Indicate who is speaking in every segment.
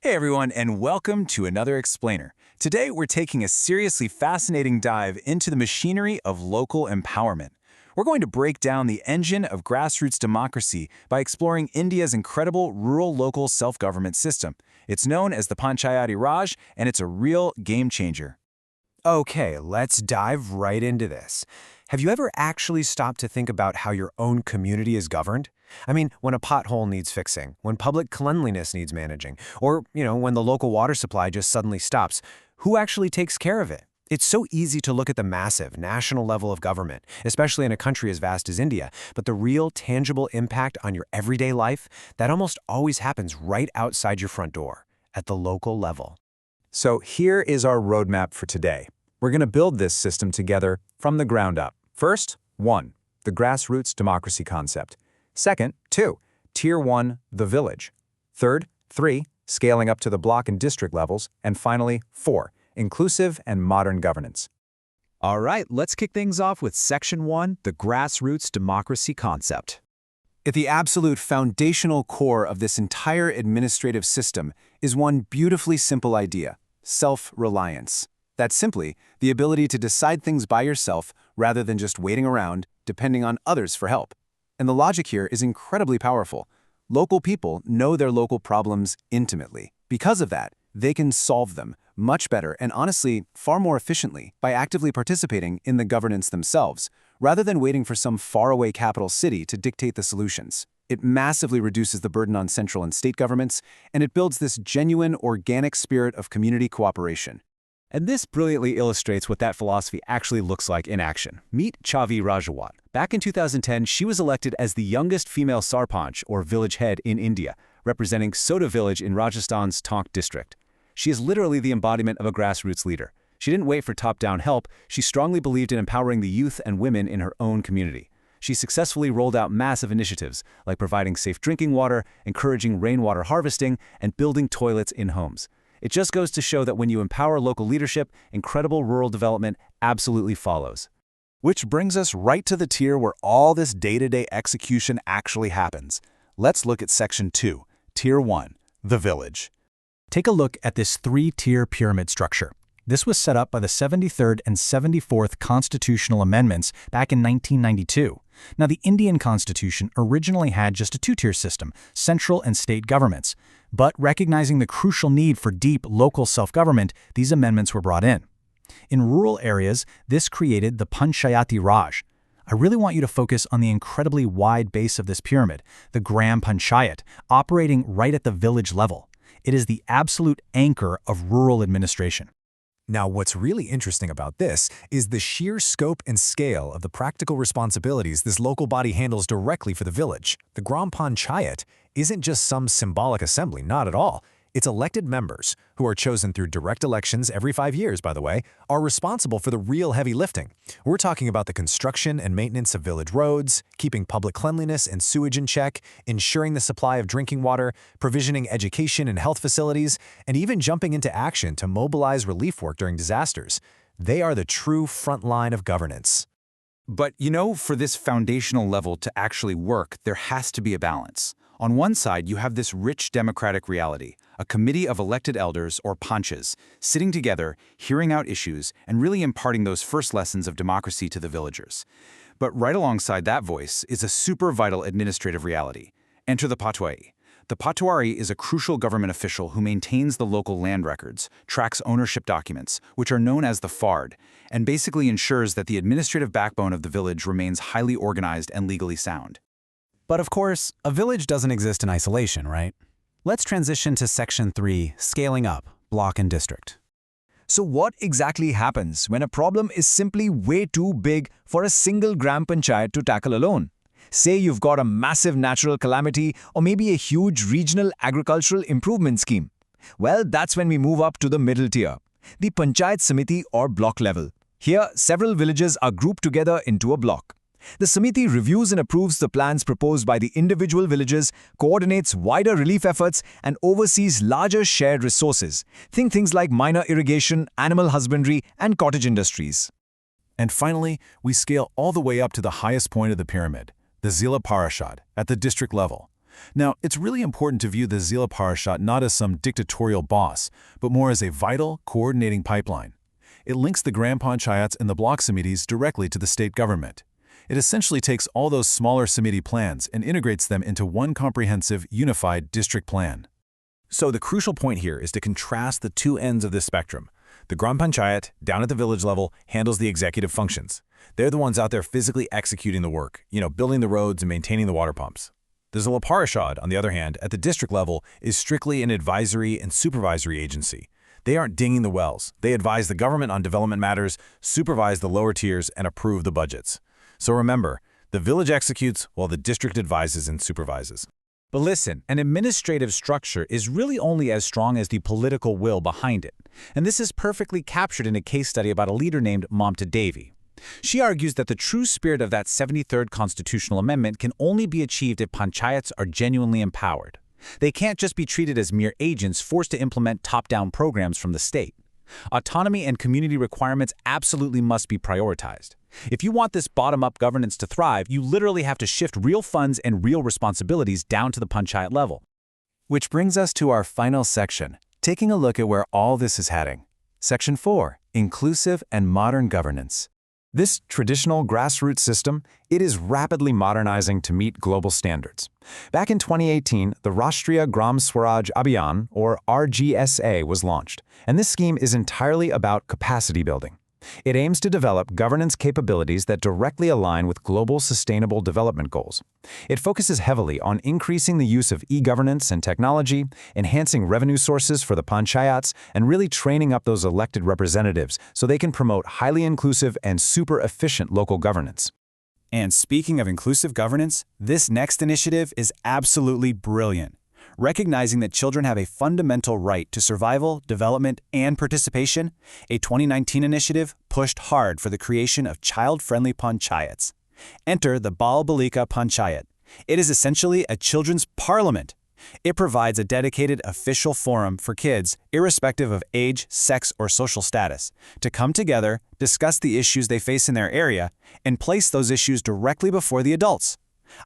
Speaker 1: Hey everyone, and welcome to another Explainer. Today we're taking a seriously fascinating dive into the machinery of local empowerment. We're going to break down the engine of grassroots democracy by exploring India's incredible rural local self-government system. It's known as the Panchayati Raj, and it's a real game changer.
Speaker 2: Okay, let's dive right into this. Have you ever actually stopped to think about how your own community is governed? I mean, when a pothole needs fixing, when public cleanliness needs managing, or, when the local water supply just suddenly stops, who actually takes care of it? It's so easy to look at the massive national level of government, especially in a country as vast as India, but the real tangible impact on your everyday life, that almost always happens right outside your front door, at the local level.
Speaker 1: So here is our roadmap for today. We're going to build this system together from the ground up. First, 1. The grassroots democracy concept. Second, 2. Tier 1, the village. Third, 3. Scaling up to the block and district levels. And finally, 4. Inclusive and modern governance.
Speaker 3: All right, let's kick things off with Section 1, the grassroots democracy concept.
Speaker 1: At the absolute foundational core of this entire administrative system is one beautifully simple idea: self-reliance. That's simply the ability to decide things by yourself rather than just waiting around, depending on others for help. And the logic here is incredibly powerful. Local people know their local problems intimately. Because of that, they can solve them much better and honestly far more efficiently by actively participating in the governance themselves, rather than waiting for some faraway capital city to dictate the solutions. It massively reduces the burden on central and state governments, and it builds this genuine, organic spirit of community cooperation.
Speaker 3: And this brilliantly illustrates what that philosophy actually looks like in action. Meet Chavi Rajawat. Back in 2010, she was elected as the youngest female sarpanch, or village head, in India, representing Sota village in Rajasthan's Tonk district. She is literally the embodiment of a grassroots leader. She didn't wait for top-down help. She strongly believed in empowering the youth and women in her own community. She successfully rolled out massive initiatives, like providing safe drinking water, encouraging rainwater harvesting, and building toilets in homes. It just goes to show that when you empower local leadership, incredible rural development absolutely follows.
Speaker 1: Which brings us right to the tier where all this day-to-day execution actually happens. Let's look at Section 2, Tier 1, the village.
Speaker 4: Take a look at this three-tier pyramid structure. This was set up by the 73rd and 74th constitutional amendments back in 1992. Now, the Indian Constitution originally had just a two-tier system, central and state governments. But recognizing the crucial need for deep local self-government, these amendments were brought in. In rural areas, this created the Panchayati Raj. I really want you to focus on the incredibly wide base of this pyramid, the Gram Panchayat, operating right at the village level. It is the absolute anchor of rural administration.
Speaker 5: Now, what's really interesting about this is the sheer scope and scale of the practical responsibilities this local body handles directly for the village. The Gram Panchayat isn't just some symbolic assembly, not at all. Its elected members, who are chosen through direct elections every 5 years, by the way, are responsible for the real heavy lifting. We're talking about the construction and maintenance of village roads, keeping public cleanliness and sewage in check, ensuring the supply of drinking water, provisioning education and health facilities, and even jumping into action to mobilize relief work during disasters. They are the true front line of governance.
Speaker 1: But for this foundational level to actually work, there has to be a balance. On one side, you have this rich democratic reality, a committee of elected elders, or panchas, sitting together, hearing out issues, and really imparting those first lessons of democracy to the villagers. But right alongside that voice is a super vital administrative reality. Enter the patwari. The patwari is a crucial government official who maintains the local land records, tracks ownership documents, which are known as the fard, and basically ensures that the administrative backbone of the village remains highly organized and legally sound.
Speaker 2: But of course, a village doesn't exist in isolation, right? Let's transition to Section 3, Scaling Up, Block and District.
Speaker 6: So what exactly happens when a problem is simply way too big for a single Gram Panchayat to tackle alone? Say you've got a massive natural calamity or maybe a huge regional agricultural improvement scheme. Well, that's when we move up to the middle tier, the Panchayat Samiti or block level. Here, several villages are grouped together into a block. The Samiti reviews and approves the plans proposed by the individual villages, coordinates wider relief efforts, and oversees larger shared resources. Think things like minor irrigation, animal husbandry, and cottage industries.
Speaker 5: And finally, we scale all the way up to the highest point of the pyramid, the Zila Parashad, at the district level.
Speaker 3: Now, it's really important to view the Zila Parashat not as some dictatorial boss, but more as a vital, coordinating pipeline. It links the Gram Panchayats and the block samitis directly to the state government. It essentially takes all those smaller samiti plans and integrates them into one comprehensive, unified district plan.
Speaker 5: So the crucial point here is to contrast the two ends of this spectrum. The Gram Panchayat, down at the village level, handles the executive functions. They're the ones out there physically executing the work, building the roads and maintaining the water pumps. The Zila Parashad, on the other hand, at the district level, is strictly an advisory and supervisory agency. They aren't dinging the wells. They advise the government on development matters, supervise the lower tiers, and approve the budgets. So remember, the village executes while the district advises and supervises.
Speaker 6: But listen, an administrative structure is really only as strong as the political will behind it. And this is perfectly captured in a case study about a leader named Mamta Devi. She argues that the true spirit of that 73rd constitutional amendment can only be achieved if panchayats are genuinely empowered. They can't just be treated as mere agents forced to implement top-down programs from the state. Autonomy and community requirements absolutely must be prioritized. If you want this bottom-up governance to thrive, you literally have to shift real funds and real responsibilities down to the panchayat level.
Speaker 1: Which brings us to our final section, taking a look at where all this is heading. Section 4, Inclusive and Modern Governance.
Speaker 2: This traditional grassroots system, it is rapidly modernizing to meet global standards. Back in 2018, the Rashtriya Gram Swaraj Abhiyan, or RGSA, was launched, and this scheme is entirely about capacity building. It aims to develop governance capabilities that directly align with global sustainable development goals. It focuses heavily on increasing the use of e-governance and technology, enhancing revenue sources for the panchayats, and really training up those elected representatives so they can promote highly inclusive and super efficient local governance.
Speaker 3: And speaking of inclusive governance, this next initiative is absolutely brilliant. Recognizing that children have a fundamental right to survival, development, and participation, a 2019 initiative pushed hard for the creation of child-friendly panchayats. Enter the Bal Balika Panchayat. It is essentially a children's parliament. It provides a dedicated official forum for kids, irrespective of age, sex, or social status, to come together, discuss the issues they face in their area, and place those issues directly before the adults.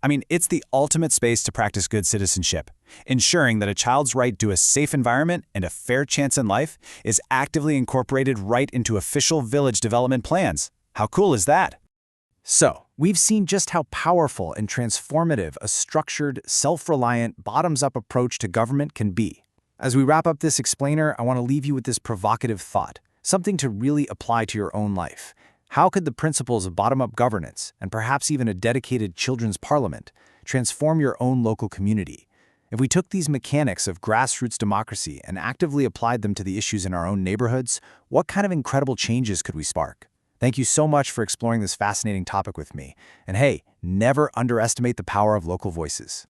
Speaker 3: I mean, it's the ultimate space to practice good citizenship, ensuring that a child's right to a safe environment and a fair chance in life is actively incorporated right into official village development plans. How cool is that?
Speaker 1: So, we've seen just how powerful and transformative a structured, self-reliant, bottoms-up approach to government can be. As we wrap up this explainer, I want to leave you with this provocative thought, something to really apply to your own life. How could the principles of bottom-up governance, and perhaps even a dedicated children's parliament, transform your own local community? If we took these mechanics of grassroots democracy and actively applied them to the issues in our own neighborhoods, what kind of incredible changes could we spark? Thank you so much for exploring this fascinating topic with me. And hey, never underestimate the power of local voices.